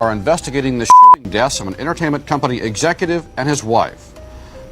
are investigating the shooting deaths of an entertainment company executive and his wife.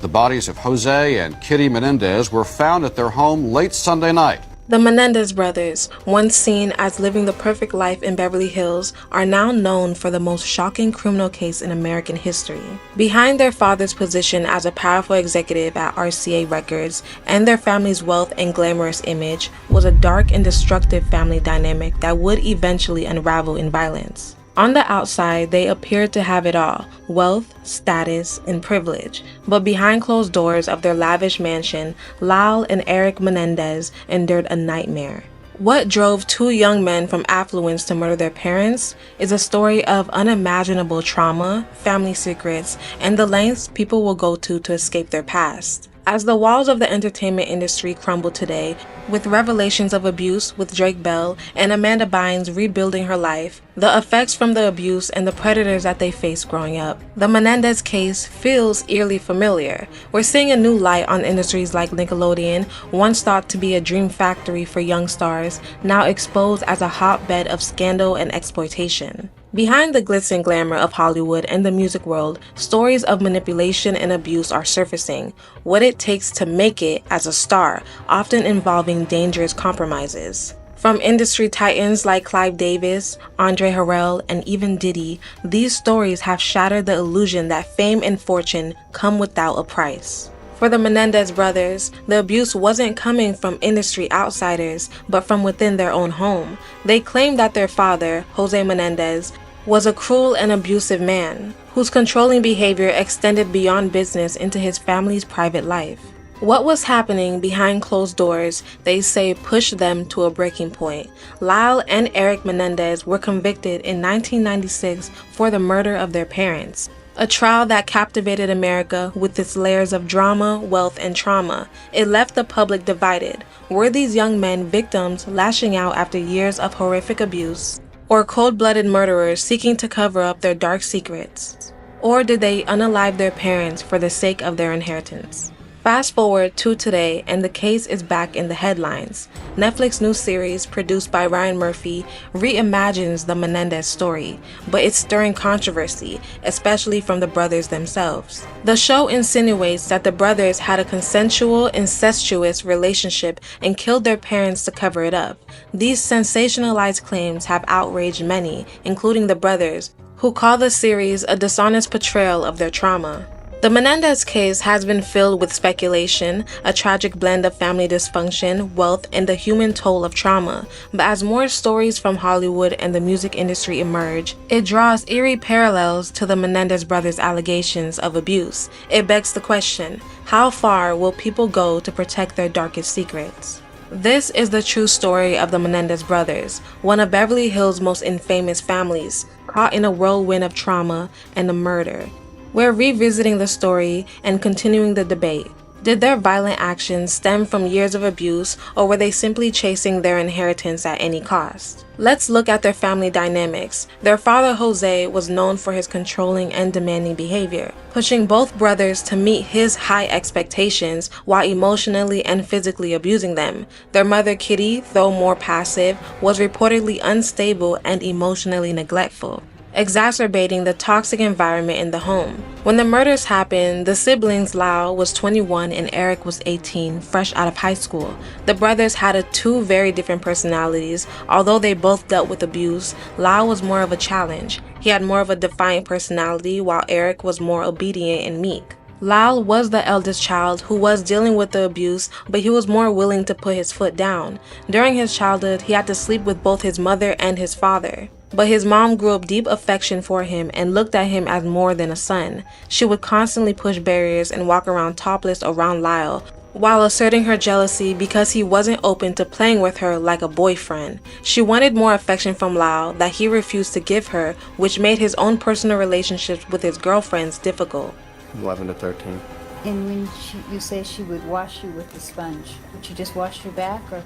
The bodies of Jose and Kitty Menendez were found at their home late Sunday night. The Menendez brothers, once seen as living the perfect life in Beverly Hills, are now known for the most shocking criminal case in American history. Behind their father's position as a powerful executive at RCA Records and their family's wealth and glamorous image was a dark and destructive family dynamic that would eventually unravel in violence. On the outside, they appeared to have it all: wealth, status, and privilege. But behind closed doors of their lavish mansion, Lyle and Erik Menendez endured a nightmare. What drove two young men from affluence to murder their parents is a story of unimaginable trauma, family secrets, and the lengths people will go to escape their past. As the walls of the entertainment industry crumble today, with revelations of abuse with Drake Bell and Amanda Bynes rebuilding her life, the effects from the abuse and the predators that they faced growing up, the Menendez case feels eerily familiar. We're seeing a new light on industries like Nickelodeon, once thought to be a dream factory for young stars, now exposed as a hotbed of scandal and exploitation. Behind the glitz and glamour of Hollywood and the music world, stories of manipulation and abuse are surfacing. What it takes to make it as a star, often involving dangerous compromises. From industry titans like Clive Davis, Andre Harrell, and even Diddy, these stories have shattered the illusion that fame and fortune come without a price. For the Menendez brothers, the abuse wasn't coming from industry outsiders, but from within their own home. They claimed that their father, Jose Menendez, was a cruel and abusive man, whose controlling behavior extended beyond business into his family's private life. What was happening behind closed doors, they say, pushed them to a breaking point. Lyle and Erik Menendez were convicted in 1996 for the murder of their parents. A trial that captivated America with its layers of drama, wealth, and trauma. It left the public divided. Were these young men victims lashing out after years of horrific abuse, or cold-blooded murderers seeking to cover up their dark secrets? Or did they unalive their parents for the sake of their inheritance? Fast forward to today, and the case is back in the headlines. Netflix new series, produced by Ryan Murphy, reimagines the Menendez story, but it's stirring controversy, especially from the brothers themselves. The show insinuates that the brothers had a consensual, incestuous relationship and killed their parents to cover it up. These sensationalized claims have outraged many, including the brothers, who call the series a dishonest portrayal of their trauma. The Menendez case has been filled with speculation, a tragic blend of family dysfunction, wealth, and the human toll of trauma. But as more stories from Hollywood and the music industry emerge, it draws eerie parallels to the Menendez brothers' allegations of abuse. It begs the question, how far will people go to protect their darkest secrets? This is the true story of the Menendez brothers, one of Beverly Hills' most infamous families, caught in a whirlwind of trauma and a murder. We're revisiting the story and continuing the debate. Did their violent actions stem from years of abuse, or were they simply chasing their inheritance at any cost? Let's look at their family dynamics. Their father, Jose, was known for his controlling and demanding behavior, pushing both brothers to meet his high expectations while emotionally and physically abusing them. Their mother, Kitty, though more passive, was reportedly unstable and emotionally neglectful, exacerbating the toxic environment in the home. When the murders happened, the siblings, Lyle was 21 and Erik was 18, fresh out of high school. The brothers had two very different personalities. Although they both dealt with abuse, Lyle was more of a challenge. He had more of a defiant personality, while Erik was more obedient and meek. Lyle was the eldest child who was dealing with the abuse, but he was more willing to put his foot down. During his childhood, he had to sleep with both his mother and his father. But his mom grew up deep affection for him and looked at him as more than a son. She would constantly push barriers and walk around topless around Lyle, while asserting her jealousy because he wasn't open to playing with her like a boyfriend. She wanted more affection from Lyle that he refused to give her, which made his own personal relationships with his girlfriends difficult. 11 to 13. And when you say she would wash you with the sponge, would she just wash your back, or?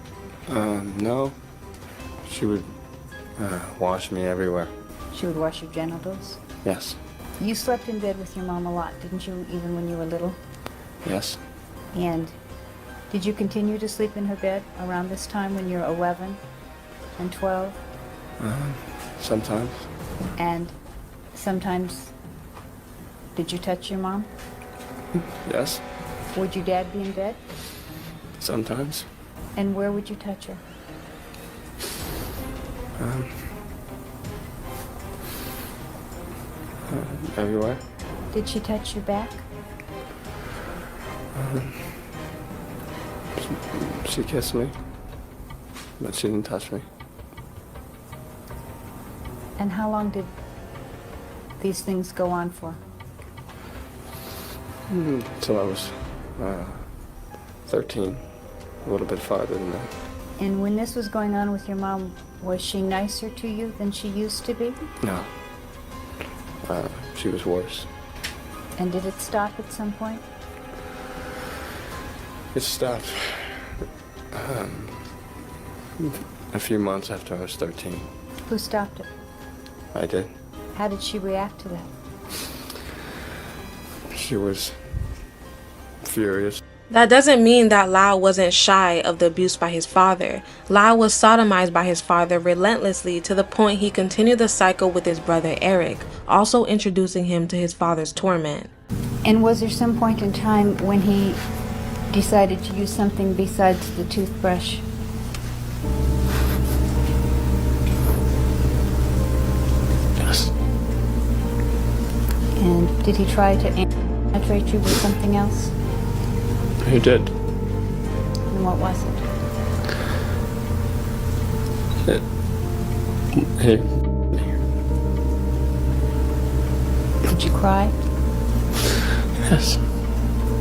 No. She would wash me everywhere. She would wash your genitals? Yes. You slept in bed with your mom a lot, didn't you, even when you were little? Yes. And did you continue to sleep in her bed around this time when you're 11 and 12? Sometimes. And sometimes, did you touch your mom? Yes, Would your dad be in bed? sometimes. And where would you touch her? Everywhere. Did she touch your back? She kissed me, but she didn't touch me. And how long did these things go on for? Until I was 13, a little bit farther than that. And when this was going on with your mom, was she nicer to you than she used to be? No. She was worse. And did it stop at some point? It stopped a few months after I was 13. Who stopped it? I did. How did she react to that? She was furious. That doesn't mean that Lyle wasn't shy of the abuse by his father. Lyle was sodomized by his father relentlessly to the point he continued the cycle with his brother Erik, also introducing him to his father's torment. And was there some point in time when he decided to use something besides the toothbrush? Yes. And did he try to penetrate you with something else? He did. And what was it? Did you cry? Yes.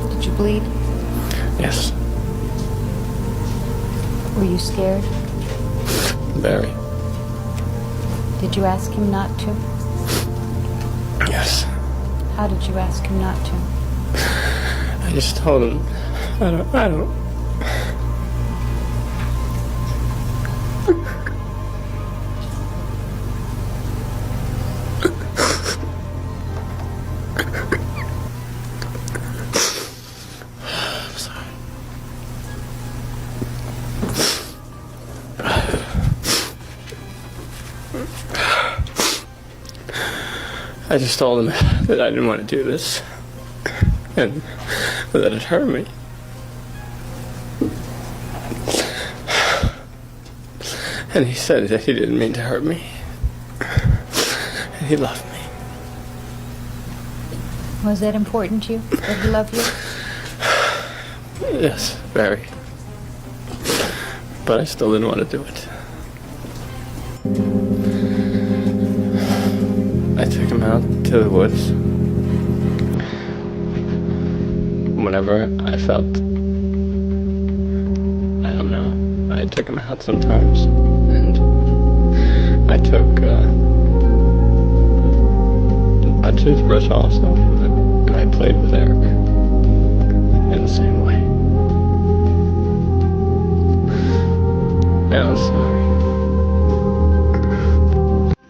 Did you bleed? Yes. Were you scared? Very. Did you ask him not to? Yes. How did you ask him not to? I just told him, I don't. I'm sorry. I just told him that I didn't want to do this, and that it hurt me. And he said that he didn't mean to hurt me. And he loved me. Was that important to you, that he loved you? Yes, very. But I still didn't want to do it. I took him out to the woods. Whenever I felt, I don't know, I took him out sometimes. And I took a toothbrush also. And I played with Erik in the same way. I'm sorry.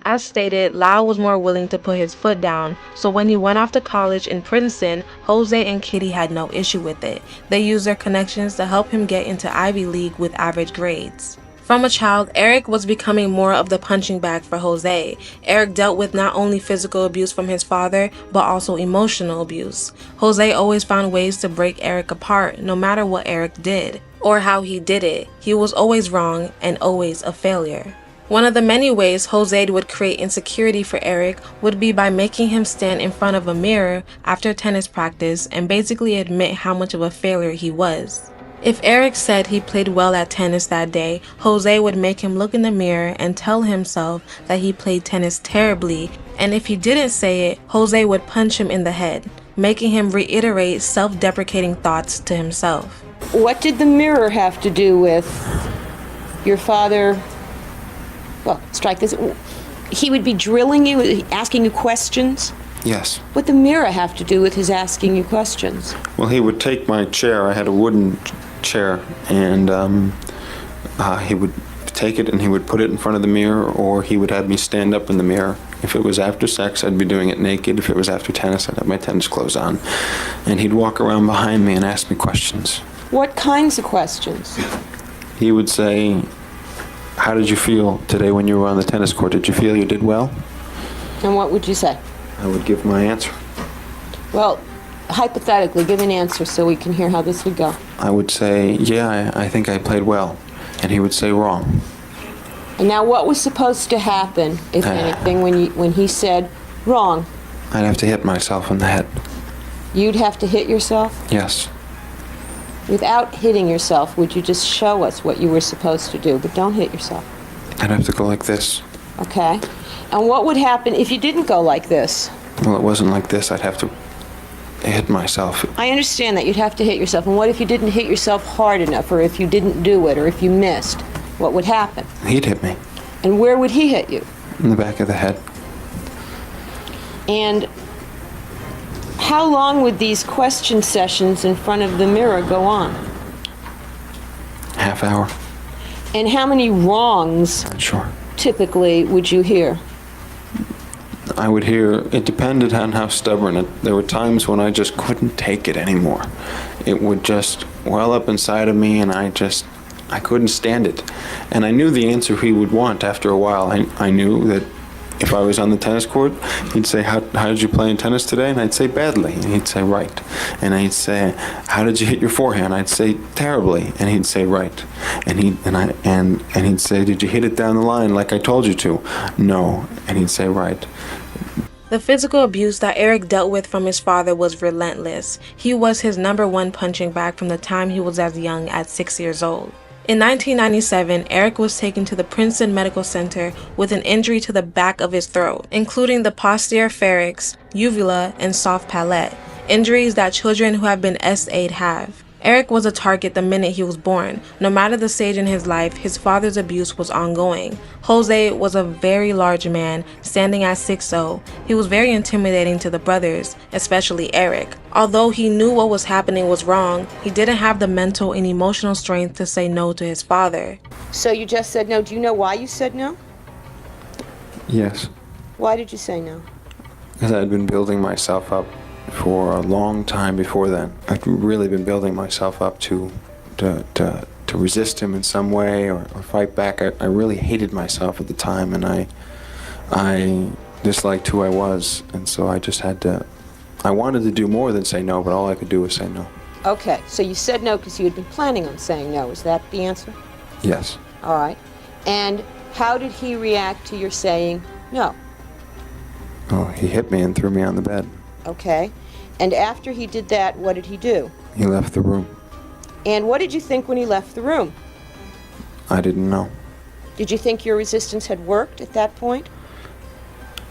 As stated, Lyle was more willing to put his foot down, so when he went off to college in Princeton, Jose and Kitty had no issue with it. They used their connections to help him get into Ivy League with average grades. From a child, Erik was becoming more of the punching bag for Jose. Erik dealt with not only physical abuse from his father, but also emotional abuse. Jose always found ways to break Erik apart, no matter what Erik did, or how he did it. He was always wrong and always a failure. One of the many ways Jose would create insecurity for Erik would be by making him stand in front of a mirror after tennis practice and basically admit how much of a failure he was. If Erik said he played well at tennis that day, Jose would make him look in the mirror and tell himself that he played tennis terribly, and if he didn't say it, Jose would punch him in the head, making him reiterate self-deprecating thoughts to himself. What did the mirror have to do with your father? Well, strike this. He would be drilling you, asking you questions? Yes. What did the mirror have to do with his asking you questions? Well, he would take my chair. I had a wooden chair, and he would take it and he would put it in front of the mirror, or he would have me stand up in the mirror. If it was after sex, I'd be doing it naked. If it was after tennis, I'd have my tennis clothes on. And he'd walk around behind me and ask me questions. What kinds of questions? He would say, "How did you feel today when you were on the tennis court? Did you feel you did well?" And what would you say? I would give my answer. Well, hypothetically, give an answer so we can hear how this would go. I would say, yeah, I think I played well. And he would say wrong. And now what was supposed to happen, if anything, when he said wrong? I'd have to hit myself in the head. You'd have to hit yourself? Yes. Without hitting yourself, would you just show us what you were supposed to do? But don't hit yourself. I'd have to go like this. Okay. And what would happen if you didn't go like this? Well, it wasn't like this. I'd have to hit myself. I understand that you'd have to hit yourself. And what if you didn't hit yourself hard enough, or if you didn't do it, or if you missed? What would happen? He'd hit me. And where would he hit you? In the back of the head. And how long would these question sessions in front of the mirror go on? Half hour. And how many wrongs Not sure. typically would you hear? I would hear, it depended on how stubborn there were times when I just couldn't take it anymore. It would just well up inside of me, and I couldn't stand it. And I knew the answer he would want after a while. I knew that if I was on the tennis court, he'd say, how did you play in tennis today? And I'd say, badly. And he'd say, right. And I'd say, how did you hit your forehand? I'd say, terribly. And he'd say, right. And he'd say, did you hit it down the line like I told you to? No. And he'd say, right. The physical abuse that Erik dealt with from his father was relentless. He was his #1 punching bag from the time he was as young as 6 years old. In 1997, Erik was taken to the Princeton Medical Center with an injury to the back of his throat, including the posterior pharynx, uvula, and soft palate, injuries that children who have been SA'd have. Erik was a target the minute he was born. No matter the stage in his life, his father's abuse was ongoing. Jose was a very large man, standing at 6'0". He was very intimidating to the brothers, especially Erik. Although he knew what was happening was wrong, he didn't have the mental and emotional strength to say no to his father. So you just said no. Do you know why you said no? Yes. Why did you say no? Because I'd been building myself up for a long time before then. I'd really been building myself up to resist him in some way or fight back. I really hated myself at the time, and I disliked who I was, and so I just had to, I wanted to do more than say no, but all I could do was say no. Okay, so you said no because you had been planning on saying no. Is that the answer? Yes. All right. And how did he react to your saying no? Oh, he hit me and threw me on the bed. Okay. And after he did that, what did he do? He left the room. And what did you think when he left the room? I didn't know. Did you think your resistance had worked at that point?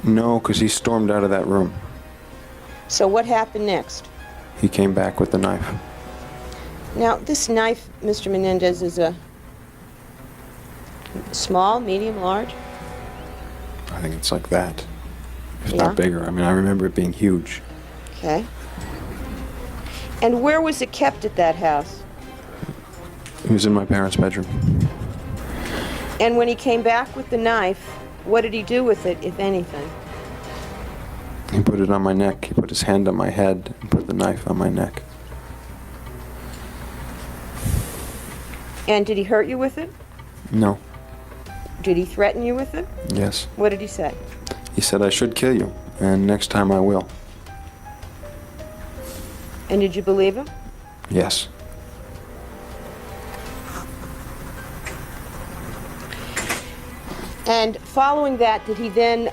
No, because he stormed out of that room. So what happened next? He came back with the knife. Now, this knife, Mr. Menendez, is a small, medium, large? I think it's like that, if Yeah. not bigger. I mean, I remember it being huge. Okay. And where was it kept at that house? It was in my parents' bedroom. And when he came back with the knife, what did he do with it, if anything? He put it on my neck. He put his hand on my head and put the knife on my neck. And did he hurt you with it? No. Did he threaten you with it? Yes. What did he say? He said I should kill you, and next time I will. And did you believe him? Yes. And following that, did he then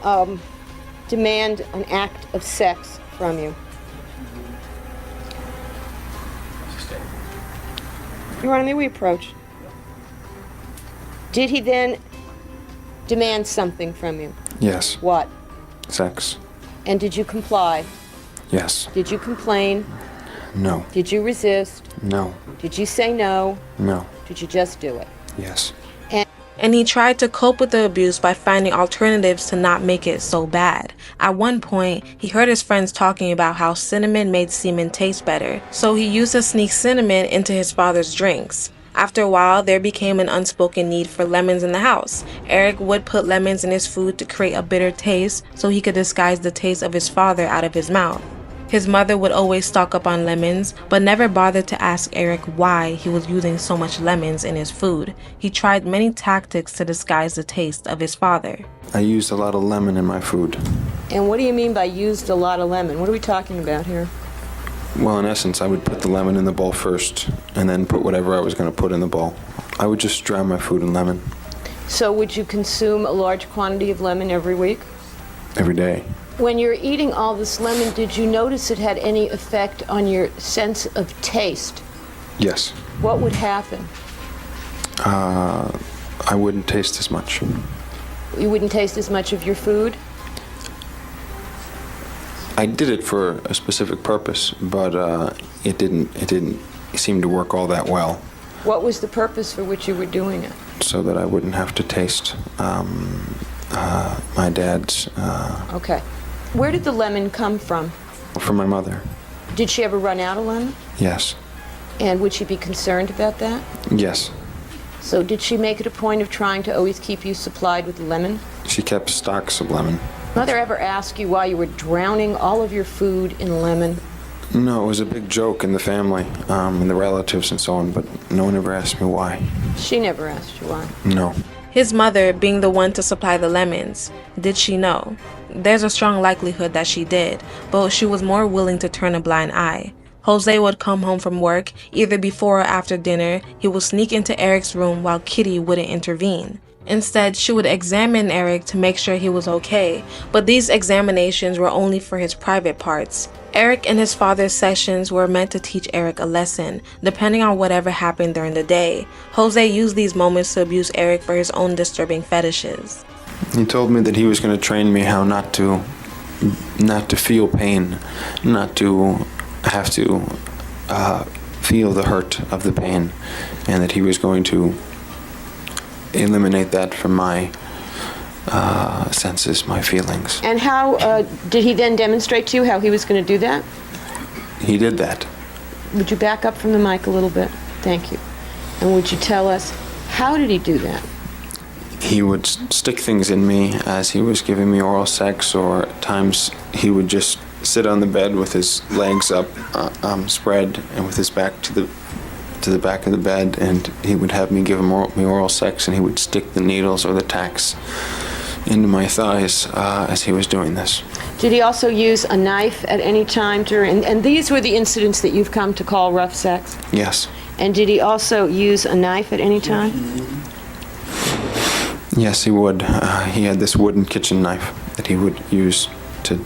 demand an act of sex from you? Your Honor, may we approach? Did he then demand something from you? Yes. What? Sex. And did you comply? Yes. Did you complain? No. Did you resist? No. Did you say no? No. Did you just do it? Yes. And he tried to cope with the abuse by finding alternatives to not make it so bad. At one point, he heard his friends talking about how cinnamon made semen taste better, so he used to sneak cinnamon into his father's drinks. After a while, there became an unspoken need for lemons in the house. Erik would put lemons in his food to create a bitter taste so he could disguise the taste of his father out of his mouth. His mother would always stock up on lemons, but never bothered to ask Erik why he was using so much lemons in his food. He tried many tactics to disguise the taste of his father. I used a lot of lemon in my food. And what do you mean by used a lot of lemon? What are we talking about here? Well, in essence, I would put the lemon in the bowl first, and then put whatever I was going to put in the bowl. I would just drown my food in lemon. So would you consume a large quantity of lemon every week? Every day. When you're eating all this lemon, did you notice it had any effect on your sense of taste? Yes. What would happen? I wouldn't taste as much. You wouldn't taste as much of your food? I did it for a specific purpose, but it didn't seem to work all that well. What was the purpose for which you were doing it? So that I wouldn't have to taste my dad's. Okay. Where did the lemon come from? From my mother. Did she ever run out of lemon? Yes. And would she be concerned about that? Yes. So did she make it a point of trying to always keep you supplied with lemon? She kept stocks of lemon. Mother ever ask you why you were drowning all of your food in lemon? No, it was a big joke in the family, and the relatives and so on, but no one ever asked me why. She never asked you why. No. His mother being the one to supply the lemons, did she know? There's a strong likelihood that she did, but she was more willing to turn a blind eye. Jose would come home from work, either before or after dinner. He would sneak into Erik's room while Kitty wouldn't intervene. Instead, she would examine Erik to make sure he was okay, but these examinations were only for his private parts. Erik and his father's sessions were meant to teach Erik a lesson, depending on whatever happened during the day. Jose used these moments to abuse Erik for his own disturbing fetishes. He told me that he was going to train me how not to feel pain, not to have to feel the hurt of the pain, and that he was going to eliminate that from my senses, my feelings. And how did he then demonstrate to you how he was going to do that? He did that. Would you back up from the mic a little bit? Thank you. And would you tell us, how did he do that? He would stick things in me as he was giving me oral sex, or at times he would just sit on the bed with his legs up, spread, and with his back to the back of the bed, and he would have me give him oral sex, and he would stick the needles or the tacks into my thighs as he was doing this. Did he also use a knife at any time during, and these were the incidents that you've come to call rough sex? Yes. And did he also use a knife at any time? Yes, he would. He had this wooden kitchen knife that he would use to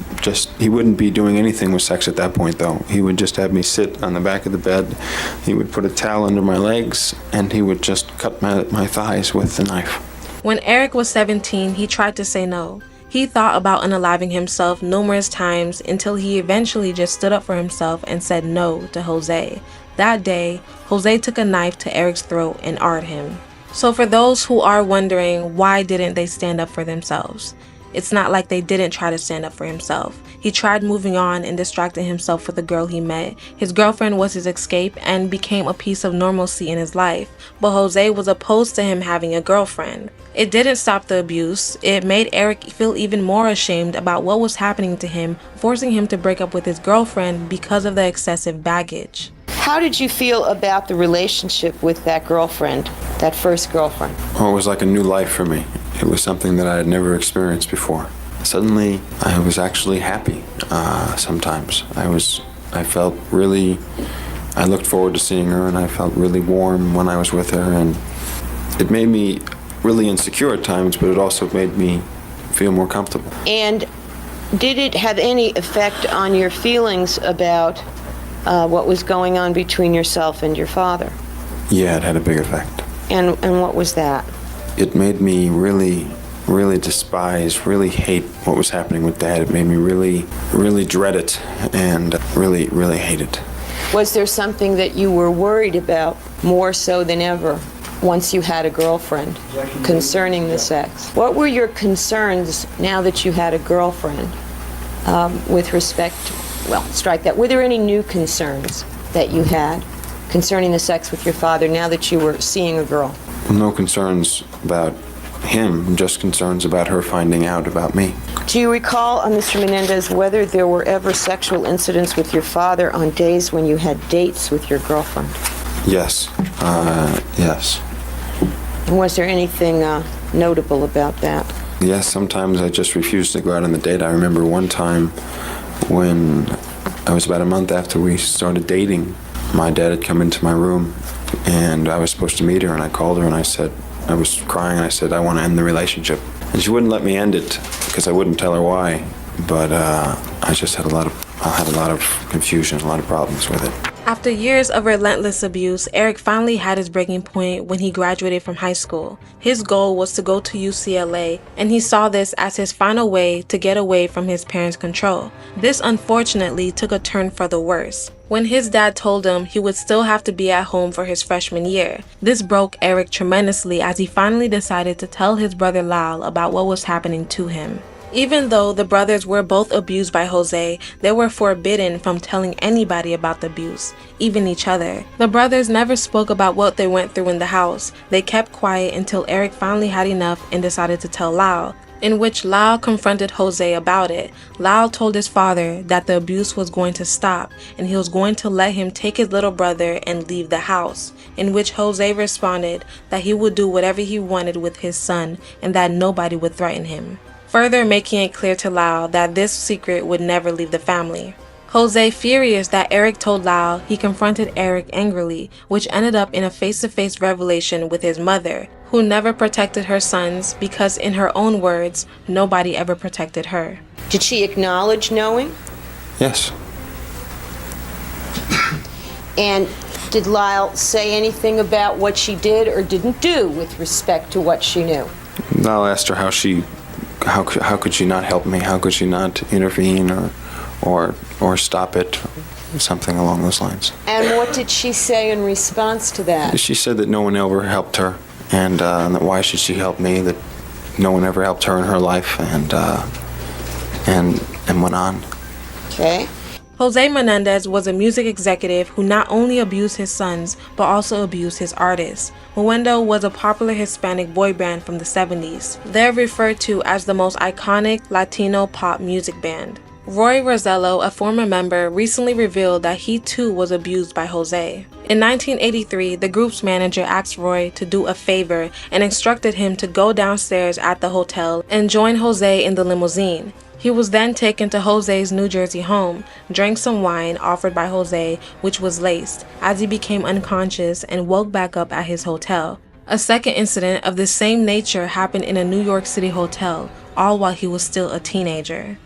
he wouldn't be doing anything with sex at that point, though. He would just have me sit on the back of the bed. He would put a towel under my legs, and he would just cut my thighs with the knife. When Erik was 17, he tried to say no. He thought about unaliving himself numerous times until he eventually just stood up for himself and said no to Jose. That day, Jose took a knife to Erik's throat and arred him. So for those who are wondering why didn't they stand up for themselves, it's not like they didn't try to stand up for himself. He tried moving on and distracting himself with the girl he met. His girlfriend was his escape and became a piece of normalcy in his life, but Jose was opposed to him having a girlfriend. It didn't stop the abuse. It made Erik feel even more ashamed about what was happening to him, forcing him to break up with his girlfriend because of the excessive baggage. How did you feel about the relationship with that girlfriend, that first girlfriend? Oh, it was like a new life for me. It was something that I had never experienced before. Suddenly, I was actually happy sometimes. I felt really, I looked forward to seeing her, and I felt really warm when I was with her, and it made me really insecure at times, but it also made me feel more comfortable. And did it have any effect on your feelings about what was going on between yourself and your father? Yeah, it had a big effect. And what was that? It made me really, really despise, really hate what was happening with Dad. It made me really, really dread it and really, really hate it. Was there something that you were worried about more so than ever once you had a girlfriend concerning the sex? What were your concerns now that you had a girlfriend with respect to, well, strike that. Were there any new concerns that you had concerning the sex with your father now that you were seeing a girl? No concerns about him, just concerns about her finding out about me. Do you recall, Mr. Menendez, whether there were ever sexual incidents with your father on days when you had dates with your girlfriend? Yes. Yes. And was there anything notable about that? Yes, sometimes I just refused to go out on the date. I remember one time when I was about a month after we started dating, my dad had come into my room and I was supposed to meet her, and I called her and I said, I was crying, and I said, I want to end the relationship. And she wouldn't let me end it because I wouldn't tell her why, but I just had a lot of confusion, a lot of problems with it. After years of relentless abuse, Erik finally had his breaking point when he graduated from high school. His goal was to go to UCLA, and he saw this as his final way to get away from his parents' control. This unfortunately took a turn for the worse when his dad told him he would still have to be at home for his freshman year. This broke Erik tremendously as he finally decided to tell his brother Lyle about what was happening to him. Even though the brothers were both abused by Jose, they were forbidden from telling anybody about the abuse, even each other. The brothers never spoke about what they went through in the house. They kept quiet until Erik finally had enough and decided to tell Lyle, in which Lyle confronted Jose about it. Lyle told his father that the abuse was going to stop and he was going to let him take his little brother and leave the house, in which Jose responded that he would do whatever he wanted with his son and that nobody would threaten him, further making it clear to Lyle that this secret would never leave the family. Jose, furious that Erik told Lyle, he confronted Erik angrily, which ended up in a face-to-face revelation with his mother, who never protected her sons because, in her own words, nobody ever protected her. Did she acknowledge knowing? Yes. And did Lyle say anything about what she did or didn't do with respect to what she knew? I'll ask her how could she not help me? How could she not intervene or stop it? Something along those lines. And what did she say in response to that? She said that no one ever helped her, and that why should she help me? That no one ever helped her in her life, and went on. Okay. Jose Menendez was a music executive who not only abused his sons, but also abused his artists. Moendo was a popular Hispanic boy band from the 70s. They're referred to as the most iconic Latino pop music band. Roy Rosello, a former member, recently revealed that he too was abused by Jose. In 1983, the group's manager asked Roy to do a favor and instructed him to go downstairs at the hotel and join Jose in the limousine. He was then taken to Jose's New Jersey home, drank some wine offered by Jose, which was laced, as he became unconscious and woke back up at his hotel. A second incident of the same nature happened in a New York City hotel, all while he was still a teenager.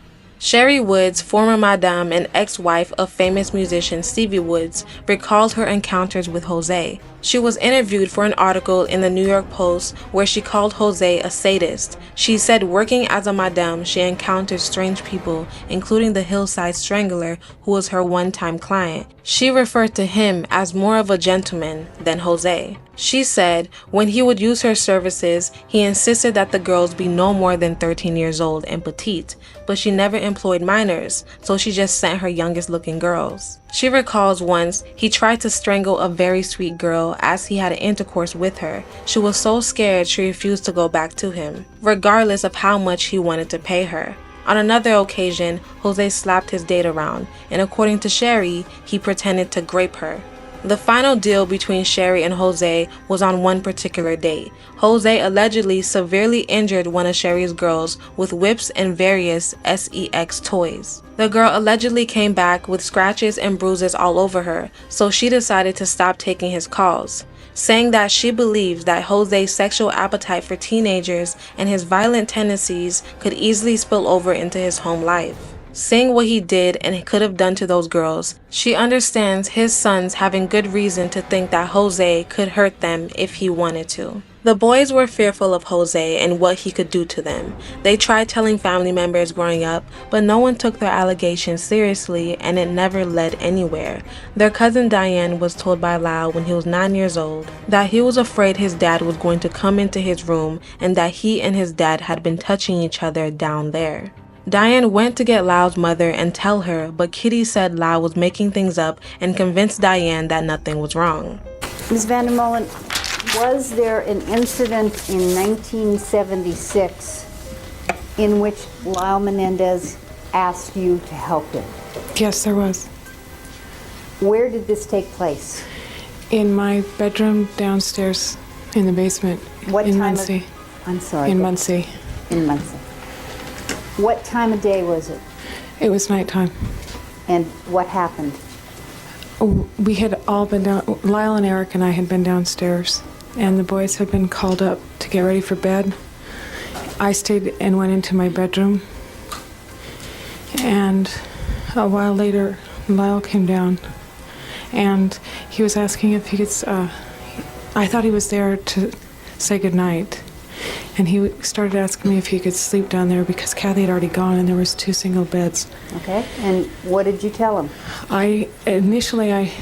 Sherry Woods, former Madame and ex-wife of famous musician Stevie Woods, recalled her encounters with Jose. She was interviewed for an article in the New York Post where she called Jose a sadist. She said working as a madame, she encountered strange people, including the Hillside Strangler, who was her one-time client. She referred to him as more of a gentleman than Jose. She said when he would use her services, he insisted that the girls be no more than 13 years old and petite, but she never employed minors, so she just sent her youngest looking girls. She recalls once he tried to strangle a very sweet girl as he had intercourse with her. She was so scared she refused to go back to him, regardless of how much he wanted to pay her. On another occasion, Jose slapped his date around, and according to Sherry, he pretended to grape her. The final deal between Sherry and Jose was on one particular date. Jose allegedly severely injured one of Sherry's girls with whips and various sex toys. The girl allegedly came back with scratches and bruises all over her, so she decided to stop taking his calls, saying that she believes that Jose's sexual appetite for teenagers and his violent tendencies could easily spill over into his home life. Seeing what he did and could have done to those girls, she understands his sons having good reason to think that Jose could hurt them if he wanted to. The boys were fearful of Jose and what he could do to them. They tried telling family members growing up, but no one took their allegations seriously and it never led anywhere. Their cousin Diane was told by Lyle when he was 9 years old that he was afraid his dad was going to come into his room and that he and his dad had been touching each other down there. Diane went to get Lyle's mother and tell her, but Kitty said Lyle was making things up and convinced Diane that nothing was wrong. Ms. Vandermolen, was there an incident in 1976 in which Lyle Menendez asked you to help him? Yes, there was. Where did this take place? In my bedroom downstairs in the basement. What in time Muncie. I'm sorry. In Muncie. In Muncie. What time of day was it? It was nighttime. And what happened? We had all been down, Lyle and Erik and I had been downstairs, and the boys had been called up to get ready for bed. I stayed and went into my bedroom, and a while later, Lyle came down, and he was asking if he could, I thought he was there to say goodnight, and he started asking me if he could sleep down there because Kathy had already gone and there was 2 single beds. Okay, and what did you tell him? Initially I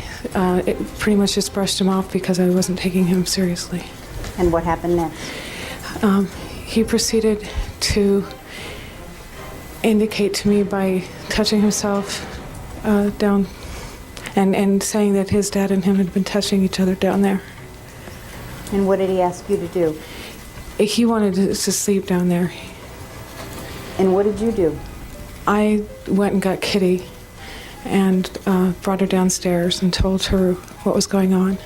pretty much just brushed him off because I wasn't taking him seriously. And what happened next? He proceeded to indicate to me by touching himself down and saying that his dad and him had been touching each other down there. And what did he ask you to do? He wanted to sleep down there. And what did you do? I went and got Kitty and brought her downstairs and told her what was going on.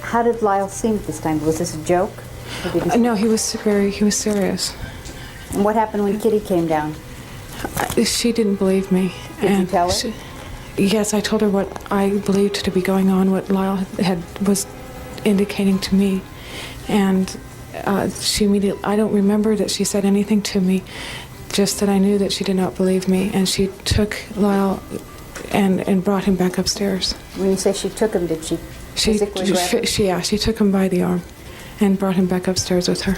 How did Lyle seem at this time? Was this a joke? Or did he... No, he was serious. And what happened when Kitty came down? She didn't believe me. Did you tell her? Yes, I told her what I believed to be going on, what Lyle was indicating to me, and she immediately, I don't remember that she said anything to me, just that I knew that she did not believe me, and she took Lyle and brought him back upstairs. When you say she took him, did she physically grab him? She took him by the arm and brought him back upstairs with her.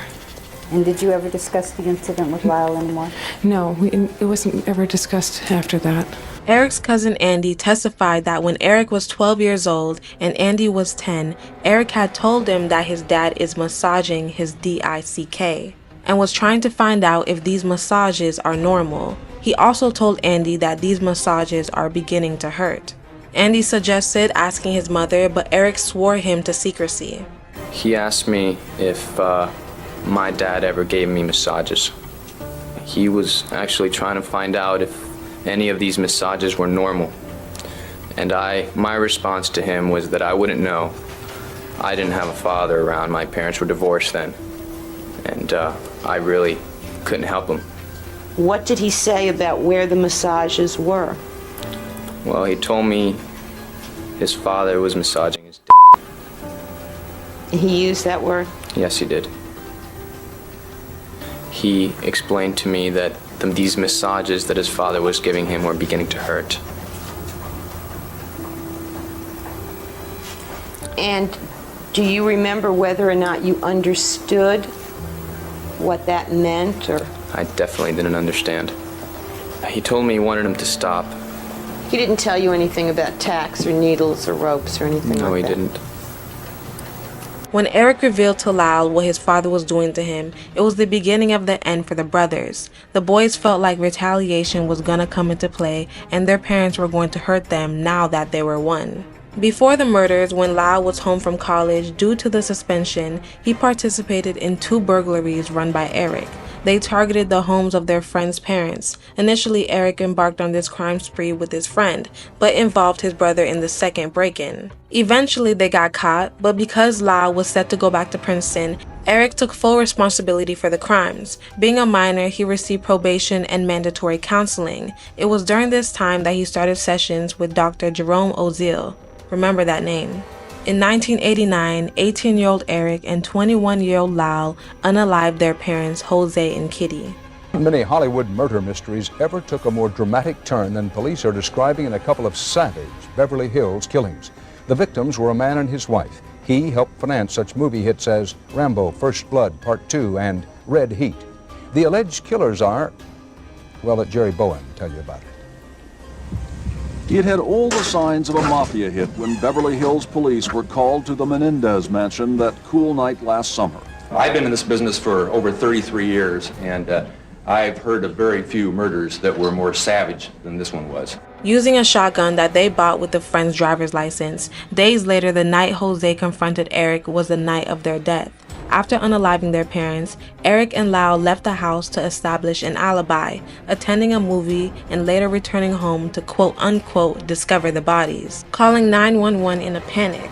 And did you ever discuss the incident with Lyle anymore? No, it wasn't ever discussed after that. Erik's cousin Andy testified that when Erik was 12 years old and Andy was 10, Erik had told him that his dad is massaging his DICK and was trying to find out if these massages are normal. He also told Andy that these massages are beginning to hurt. Andy suggested asking his mother, but Erik swore him to secrecy. He asked me if my dad ever gave me massages. He was actually trying to find out if any of these massages were normal. And my response to him was that I wouldn't know. I didn't have a father around. My parents were divorced then. And I really couldn't help him. What did he say about where the massages were? Well, he told me his father was massaging his dick. He used that word? Yes, he did. He explained to me that these massages that his father was giving him were beginning to hurt. And do you remember whether or not you understood what that meant, or? I definitely didn't understand. He told me he wanted him to stop. He didn't tell you anything about tacks or needles or ropes or anything like that? No, he didn't. When Erik revealed to Lyle what his father was doing to him, it was the beginning of the end for the brothers. The boys felt like retaliation was gonna come into play and their parents were going to hurt them now that they were one. Before the murders, when Lyle was home from college due to the suspension, he participated in 2 burglaries run by Erik. They targeted the homes of their friends' parents. Initially, Erik embarked on this crime spree with his friend, but involved his brother in the second break-in. Eventually, they got caught, but because Lyle was set to go back to Princeton, Erik took full responsibility for the crimes. Being a minor, he received probation and mandatory counseling. It was during this time that he started sessions with Dr. Jerome Oziel. Remember that name. In 1989, 18-year-old Erik and 21-year-old Lyle unalived their parents, Jose and Kitty. Many Hollywood murder mysteries ever took a more dramatic turn than police are describing in a couple of savage Beverly Hills killings. The victims were a man and his wife. He helped finance such movie hits as Rambo, First Blood, Part 2, and Red Heat. The alleged killers are, well, let Jerry Bowen tell you about it. It had all the signs of a mafia hit when Beverly Hills police were called to the Menendez mansion that cool night last summer. I've been in this business for over 33 years, and I've heard of very few murders that were more savage than this one was. Using a shotgun that they bought with a friend's driver's license, days later, the night Jose confronted Erik was the night of their death. After unaliving their parents, Erik and Lyle left the house to establish an alibi, attending a movie and later returning home to quote-unquote discover the bodies, calling 911 in a panic.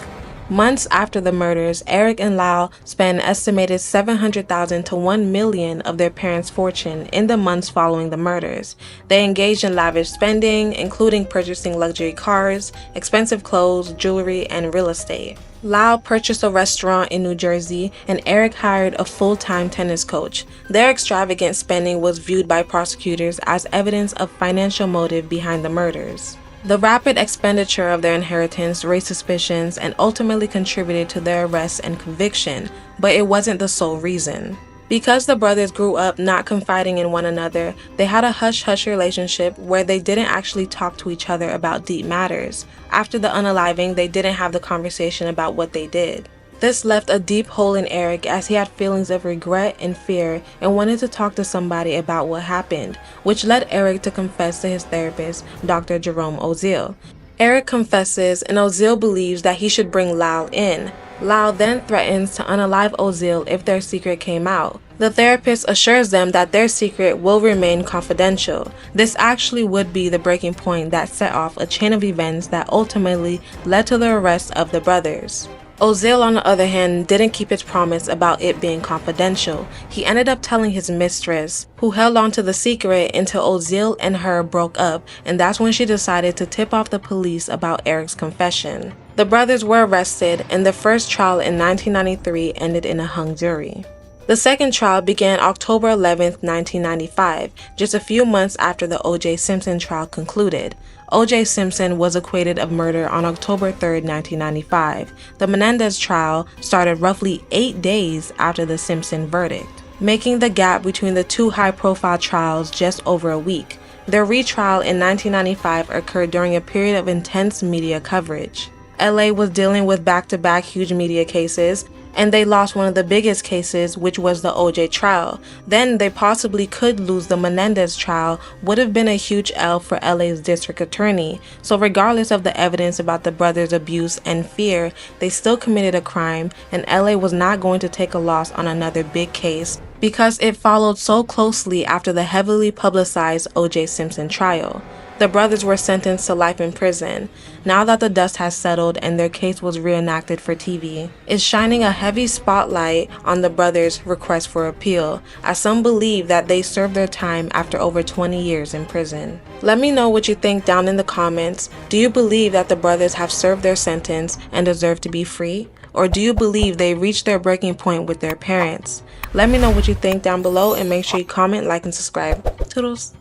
Months after the murders, Erik and Lyle spent an estimated $700,000 to $1 million of their parents' fortune in the months following the murders. They engaged in lavish spending, including purchasing luxury cars, expensive clothes, jewelry, and real estate. Lyle purchased a restaurant in New Jersey, and Erik hired a full-time tennis coach. Their extravagant spending was viewed by prosecutors as evidence of financial motive behind the murders. The rapid expenditure of their inheritance raised suspicions and ultimately contributed to their arrest and conviction, but it wasn't the sole reason. Because the brothers grew up not confiding in one another, they had a hush-hush relationship where they didn't actually talk to each other about deep matters. After the unaliving, they didn't have the conversation about what they did. This left a deep hole in Erik as he had feelings of regret and fear and wanted to talk to somebody about what happened, which led Erik to confess to his therapist, Dr. Jerome Oziel. Erik confesses, and Oziel believes that he should bring Lyle in. Lyle then threatens to unalive Oziel if their secret came out. The therapist assures them that their secret will remain confidential. This actually would be the breaking point that set off a chain of events that ultimately led to the arrest of the brothers. Oziel, on the other hand, didn't keep his promise about it being confidential. He ended up telling his mistress, who held on to the secret until Oziel and her broke up, and that's when she decided to tip off the police about Erik's confession. The brothers were arrested, and the first trial in 1993 ended in a hung jury. The second trial began October 11, 1995, just a few months after the O.J. Simpson trial concluded. O.J. Simpson was acquitted of murder on October 3, 1995. The Menendez trial started roughly 8 days after the Simpson verdict, making the gap between the two high-profile trials just over a week. Their retrial in 1995 occurred during a period of intense media coverage. LA was dealing with back-to-back huge media cases, and they lost one of the biggest cases, which was the OJ trial. Then they possibly could lose the Menendez trial, would have been a huge L for LA's district attorney. So regardless of the evidence about the brothers' abuse and fear, they still committed a crime, and LA was not going to take a loss on another big case because it followed so closely after the heavily publicized O.J. Simpson trial. The brothers were sentenced to life in prison. Now that the dust has settled and their case was reenacted for TV, it's shining a heavy spotlight on the brothers' request for appeal, as some believe that they served their time after over 20 years in prison. Let me know what you think down in the comments. Do you believe that the brothers have served their sentence and deserve to be free? Or do you believe they reached their breaking point with their parents? Let me know what you think down below, and make sure you comment, like, and subscribe. Toodles!